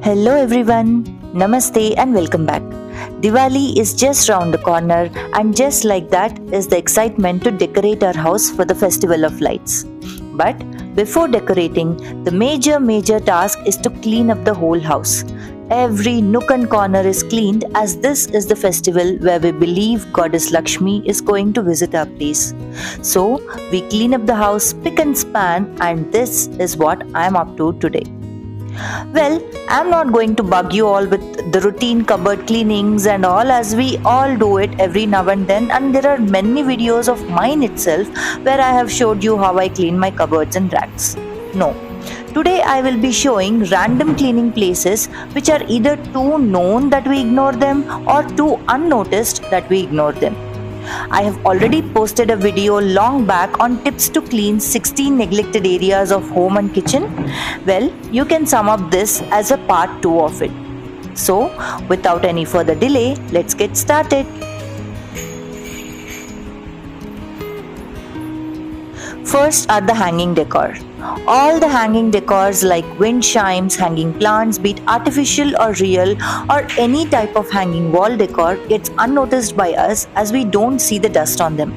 Hello everyone, Namaste and welcome back. Diwali is just round the corner and just like that is the excitement to decorate our house for the festival of lights. But before decorating, the major task is to clean up the whole house. Every nook and corner is cleaned as this is the festival where we believe Goddess Lakshmi is going to visit our place. So we clean up the house pick and span, and this is what I am up to today. Well, I'm not going to bug you all with the routine cupboard cleanings and all, as we all do it every now and then, and there are many videos of mine itself where I have showed you how I clean my cupboards and racks. No. Today I will be showing random cleaning places which are either too known that we ignore them or too unnoticed that we ignore them. I have already posted a video long back on tips to clean 16 neglected areas of home and kitchen. Well, you can sum up this as a part 2 of it. So, without any further delay, let's get started. First are the hanging decor. All the hanging decors like wind chimes, hanging plants, be it artificial or real, or any type of hanging wall decor gets unnoticed by us as we don't see the dust on them.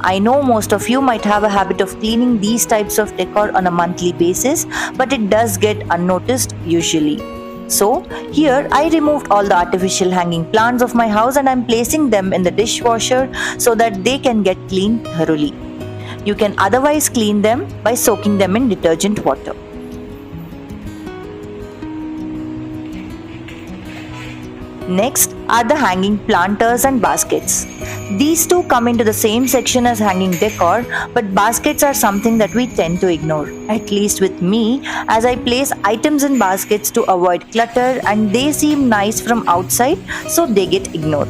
I know most of you might have a habit of cleaning these types of decor on a monthly basis, but it does get unnoticed usually. So here I removed all the artificial hanging plants of my house and I'm placing them in the dishwasher so that they can get cleaned thoroughly. You can otherwise clean them by soaking them in detergent water. Next are the hanging planters and baskets. These two come into the same section as hanging decor, but baskets are something that we tend to ignore, at least with me, as I place items in baskets to avoid clutter and they seem nice from outside, so they get ignored.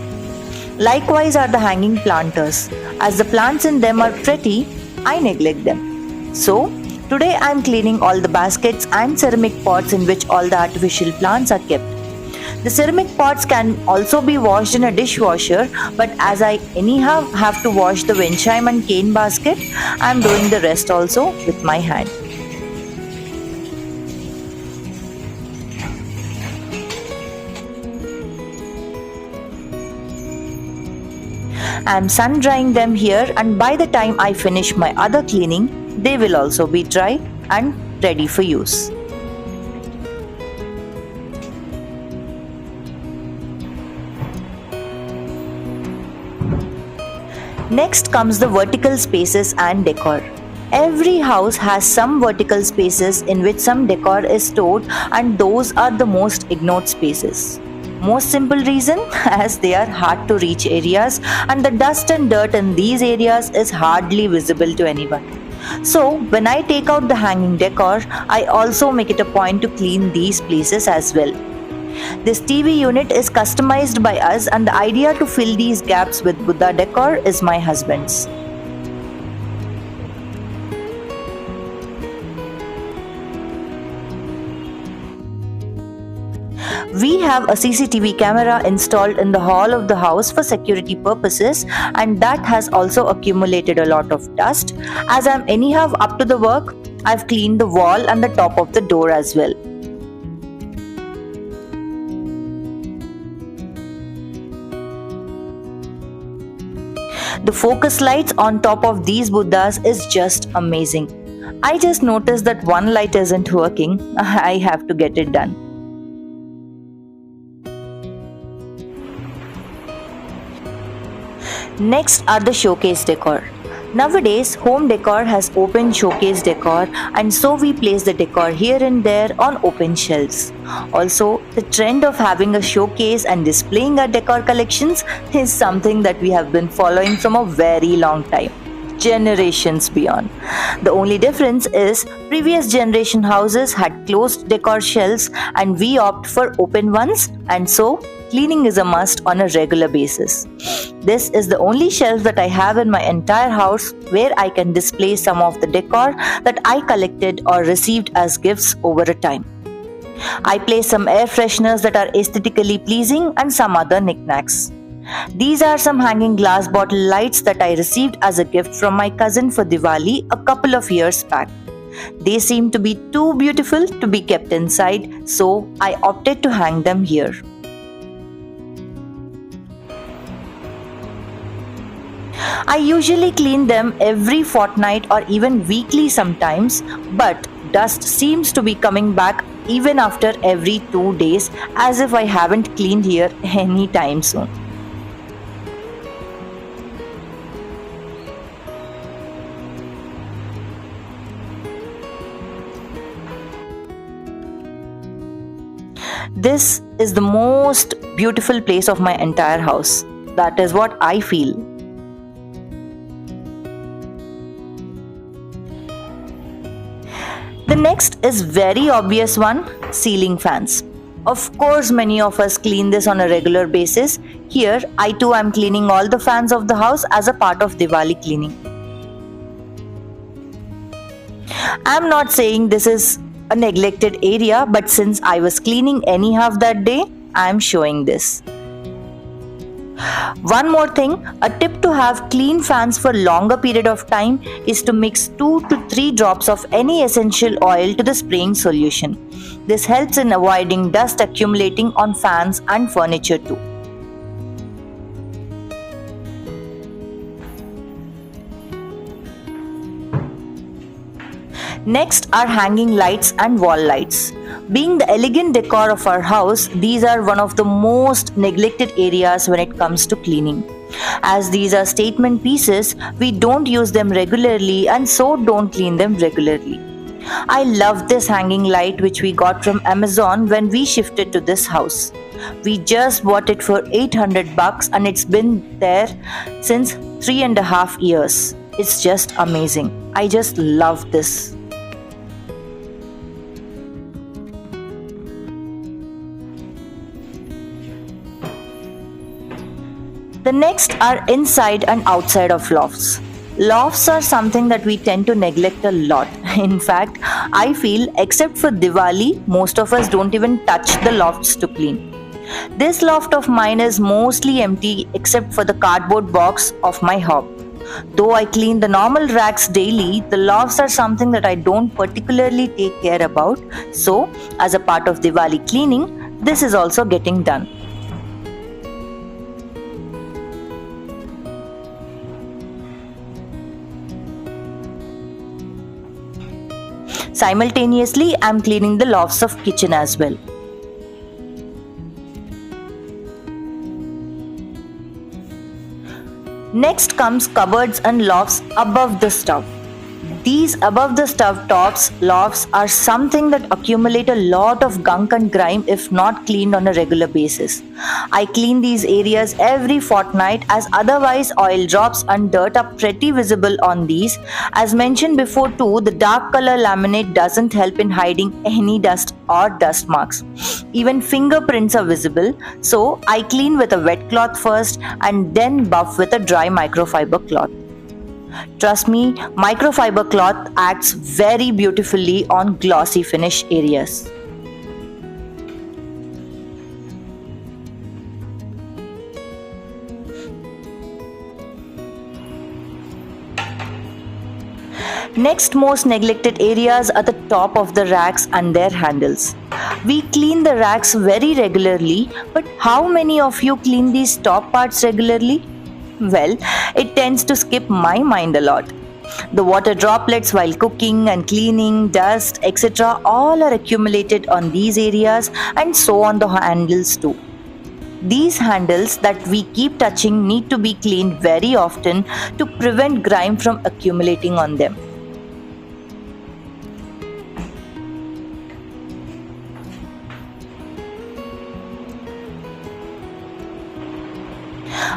Likewise are the hanging planters. As the plants in them are pretty, I neglect them. So, today I am cleaning all the baskets and ceramic pots in which all the artificial plants are kept. The ceramic pots can also be washed in a dishwasher, but as I anyhow have to wash the wind chime and cane basket, I am doing the rest also with my hand. I am sun drying them here, and by the time I finish my other cleaning, they will also be dry and ready for use. Next comes the vertical spaces and decor. Every house has some vertical spaces in which some decor is stored, and those are the most ignored spaces. Most simple reason, as they are hard to reach areas and the dust and dirt in these areas is hardly visible to anyone. So when I take out the hanging decor, I also make it a point to clean these places as well. This TV unit is customized by us, and the idea to fill these gaps with Buddha decor is my husband's. We have a CCTV camera installed in the hall of the house for security purposes, and that has also accumulated a lot of dust. As I'm anyhow up to the work, I've cleaned the wall and the top of the door as well. The focus lights on top of these Buddhas is just amazing. I just noticed that one light isn't working. I have to get it done. Next are the showcase decor. Nowadays, home decor has open showcase decor, and so we place the decor here and there on open shelves. Also, the trend of having a showcase and displaying our decor collections is something that we have been following from a very long time, generations beyond. The only difference is previous generation houses had closed decor shelves and we opt for open ones, and so cleaning is a must on a regular basis. This is the only shelf that I have in my entire house where I can display some of the decor that I collected or received as gifts over a time. I place some air fresheners that are aesthetically pleasing and some other knickknacks. These are some hanging glass bottle lights that I received as a gift from my cousin for Diwali a couple of years back. They seem to be too beautiful to be kept inside, so I opted to hang them here. I usually clean them every fortnight or even weekly sometimes, but dust seems to be coming back even after every 2 days, as if I haven't cleaned here anytime soon. This is the most beautiful place of my entire house. That is what I feel. The next is very obvious one, ceiling fans. Of course, many of us clean this on a regular basis. Here, I too am cleaning all the fans of the house as a part of Diwali cleaning. I'm not saying this is a neglected area, but since I was cleaning anyhow that day, I'm showing this. One more thing, a tip to have clean fans for longer period of time is to mix 2 to 3 drops of any essential oil to the spraying solution. This helps in avoiding dust accumulating on fans and furniture too. Next are hanging lights and wall lights. Being the elegant decor of our house, these are one of the most neglected areas when it comes to cleaning. As these are statement pieces, we don't use them regularly and so don't clean them regularly. I love this hanging light which we got from Amazon when we shifted to this house. We just bought it for 800 bucks and it's been there since 3.5 years. It's just amazing. I just love this. The next are inside and outside of lofts. Lofts are something that we tend to neglect a lot. In fact, I feel except for Diwali, most of us don't even touch the lofts to clean. This loft of mine is mostly empty except for the cardboard box of my hob. Though I clean the normal racks daily, the lofts are something that I don't particularly take care about. So, as a part of Diwali cleaning, this is also getting done. Simultaneously, I am cleaning the lofts of kitchen as well. Next comes cupboards and lofts above the stove. These above the stove tops lofts are something that accumulate a lot of gunk and grime if not cleaned on a regular basis. I clean these areas every fortnight as otherwise oil drops and dirt are pretty visible on these. As mentioned before too, the dark color laminate doesn't help in hiding any dust or dust marks. Even fingerprints are visible, so I clean with a wet cloth first and then buff with a dry microfiber cloth. Trust me, microfiber cloth acts very beautifully on glossy finish areas. Next most neglected areas are the top of the racks and their handles. We clean the racks very regularly, but how many of you clean these top parts regularly? Well, it tends to skip my mind a lot. The water droplets while cooking and cleaning, dust, etc. all are accumulated on these areas and so on the handles too. These handles that we keep touching need to be cleaned very often to prevent grime from accumulating on them.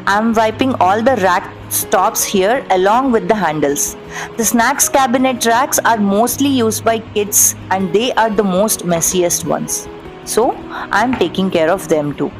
I am wiping all the rack tops here along with the handles. The snacks cabinet racks are mostly used by kids and they are the most messiest ones. So I am taking care of them too.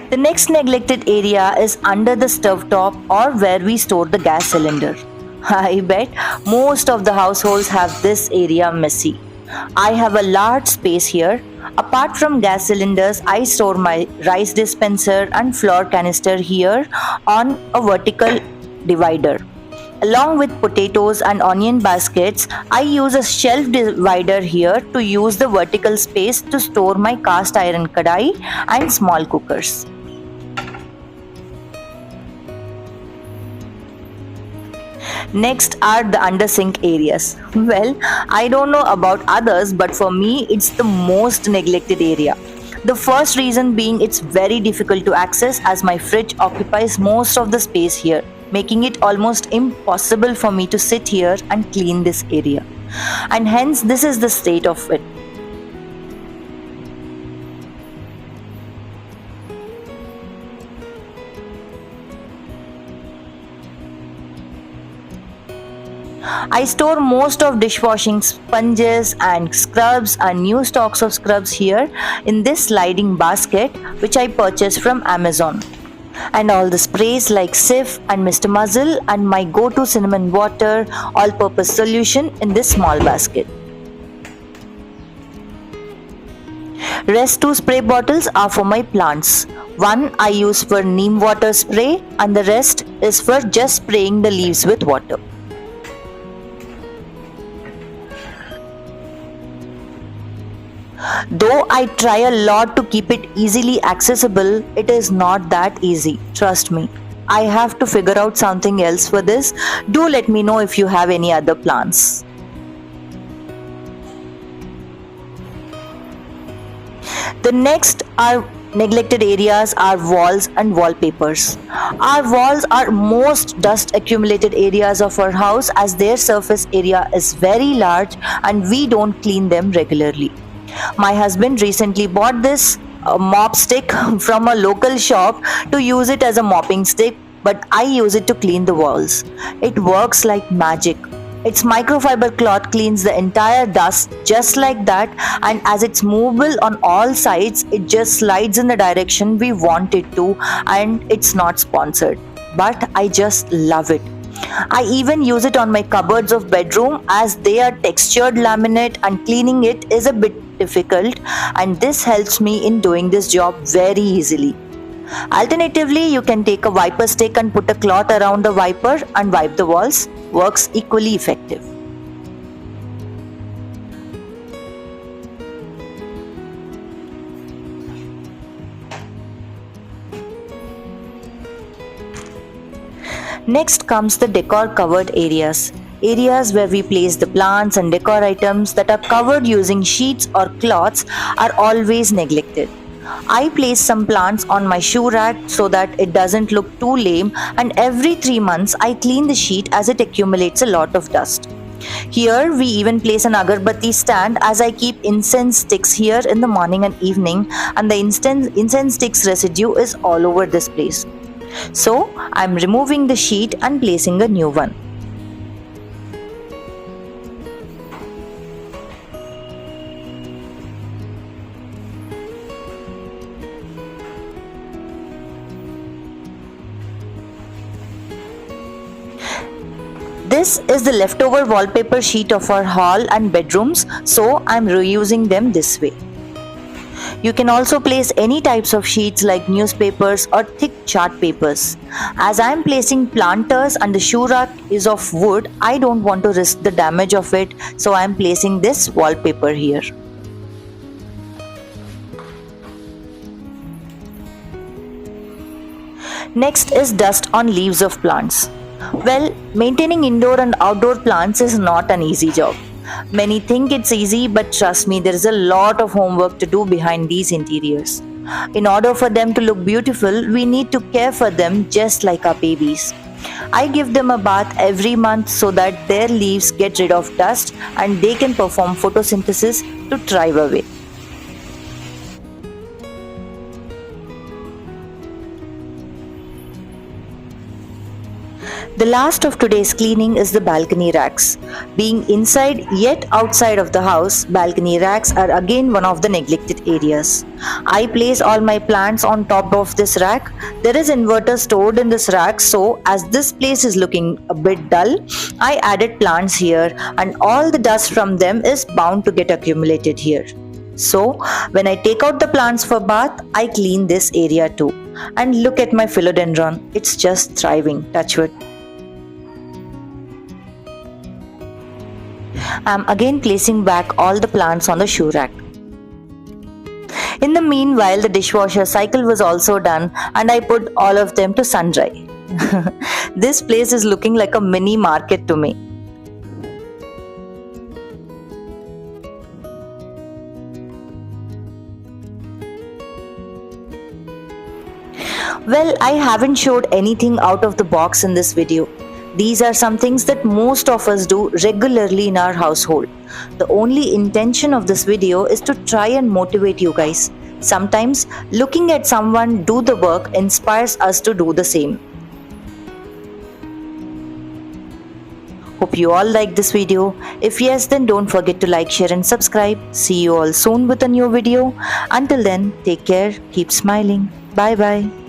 The next neglected area is under the stovetop or where we store the gas cylinder. I bet most of the households have this area messy. I have a large space here. Apart from gas cylinders, I store my rice dispenser and flour canister here on a vertical divider. Along with potatoes and onion baskets, I use a shelf divider here to use the vertical space to store my cast iron kadai and small cookers. Next are the under sink areas. Well, I don't know about others, but for me, it's the most neglected area. The first reason being it's very difficult to access as my fridge occupies most of the space here, making it almost impossible for me to sit here and clean this area. And hence, this is the state of it. I store most of dishwashing sponges and scrubs and new stocks of scrubs here in this sliding basket which I purchased from Amazon. And all the sprays like Cif and Mr. Muzzle and my go-to cinnamon water all-purpose solution in this small basket. Rest 2 spray bottles are for my plants. One I use for neem water spray and the rest is for just spraying the leaves with water. Though I try a lot to keep it easily accessible, it is not that easy. Trust me. I have to figure out something else for this. Do let me know if you have any other plans. The next are neglected areas are walls and wallpapers. Our walls are most dust accumulated areas of our house as their surface area is very large and we don't clean them regularly. My husband recently bought this mop stick from a local shop to use it as a mopping stick, but I use it to clean the walls. It works like magic. Its microfiber cloth cleans the entire dust just like that, and as it's movable on all sides, it just slides in the direction we want it to, and it's not sponsored. But I just love it. I even use it on my cupboards of bedroom as they are textured laminate and cleaning it is a bit difficult, and this helps me in doing this job very easily. Alternatively, you can take a wiper stick and put a cloth around the wiper and wipe the walls. Works equally effective. Next comes the decor covered areas. Areas where we place the plants and decor items that are covered using sheets or cloths are always neglected. I place some plants on my shoe rack so that it doesn't look too lame, and every 3 months I clean the sheet as it accumulates a lot of dust. Here we even place an agarbatti stand as I keep incense sticks here in the morning and evening, and the incense sticks residue is all over this place. So I'm removing the sheet and placing a new one. This is the leftover wallpaper sheet of our hall and bedrooms, so I'm reusing them this way. You can also place any types of sheets like newspapers or thick chart papers. As I am placing planters and the shoe rack is of wood, I don't want to risk the damage of it, so I am placing this wallpaper here. Next is dust on leaves of plants. Well, maintaining indoor and outdoor plants is not an easy job. Many think it's easy, but trust me, there is a lot of homework to do behind these interiors. In order for them to look beautiful, we need to care for them just like our babies. I give them a bath every month so that their leaves get rid of dust and they can perform photosynthesis to thrive away. The The last of today's cleaning is the balcony racks. Being inside yet outside of the house, balcony racks are again one of the neglected areas. I place all my plants on top of this rack. There is inverter stored in this rack, so as this place is looking a bit dull, I added plants here and all the dust from them is bound to get accumulated here. So when I take out the plants for bath, I clean this area too. And look at my philodendron, it's just thriving, touch wood. I'm again placing back all the plants on the shoe rack. In the meanwhile, the dishwasher cycle was also done and I put all of them to sun dry. This place is looking like a mini market to me. Well, I haven't showed anything out of the box in this video. These are some things that most of us do regularly in our household. The only intention of this video is to try and motivate you guys. Sometimes looking at someone do the work inspires us to do the same. Hope you all like this video. If yes, then don't forget to like, share and subscribe. See you all soon with a new video. Until then, take care, keep smiling. Bye bye.